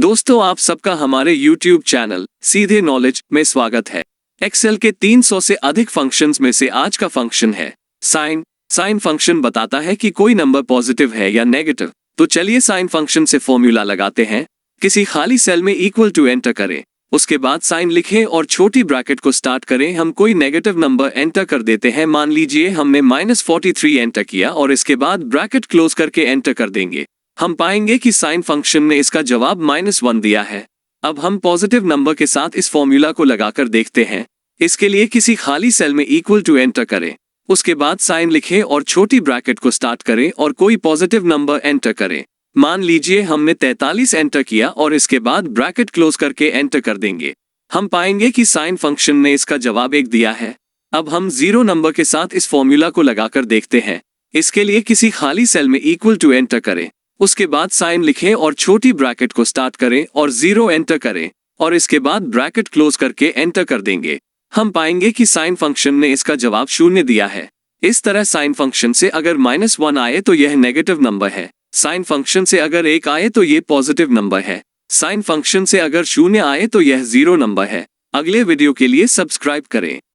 दोस्तों, आप सबका हमारे YouTube चैनल सीधे नॉलेज में स्वागत है। एक्सेल के 300 से अधिक फंक्शंस में से आज का फंक्शन है साइन। साइन फंक्शन बताता है कि कोई नंबर पॉजिटिव है या नेगेटिव। तो चलिए साइन फंक्शन से फॉर्मूला लगाते हैं। किसी खाली सेल में इक्वल टू एंटर करें, उसके बाद साइन लिखें और छोटी ब्रैकेट को स्टार्ट करें। हम कोई नेगेटिव नंबर एंटर कर देते हैं। मान लीजिए हमने -43 एंटर किया और इसके बाद ब्रैकेट क्लोज करके एंटर कर देंगे। हम पाएंगे कि साइन फंक्शन ने इसका जवाब -1 दिया है। अब हम पॉजिटिव नंबर के साथ इस फॉर्मूला को लगाकर देखते हैं। इसके लिए किसी खाली सेल में इक्वल टू एंटर करें, उसके बाद साइन लिखें और छोटी ब्रैकेट को स्टार्ट करें और कोई पॉजिटिव नंबर एंटर करें। मान लीजिए हमने 43 एंटर किया और इसके बाद ब्रैकेट क्लोज करके एंटर कर देंगे। हम पाएंगे कि साइन फंक्शन ने इसका जवाब 1 दिया है। अब हम 0 नंबर के साथ इस फॉर्मूला को लगाकर देखते हैं। इसके लिए किसी खाली सेल में इक्वल टू एंटर करें, उसके बाद साइन लिखें और छोटी ब्रैकेट को स्टार्ट करें और 0 एंटर करें और इसके बाद ब्रैकेट क्लोज करके एंटर कर देंगे। हम पाएंगे कि साइन फंक्शन ने इसका जवाब 0 दिया है। इस तरह साइन फंक्शन से अगर -1 आए तो यह नेगेटिव नंबर है। साइन फंक्शन से अगर 1 आए तो यह पॉजिटिव नंबर है। साइन फंक्शन से अगर 0 आए तो यह 0 नंबर है। अगले वीडियो के लिए सब्सक्राइब करें।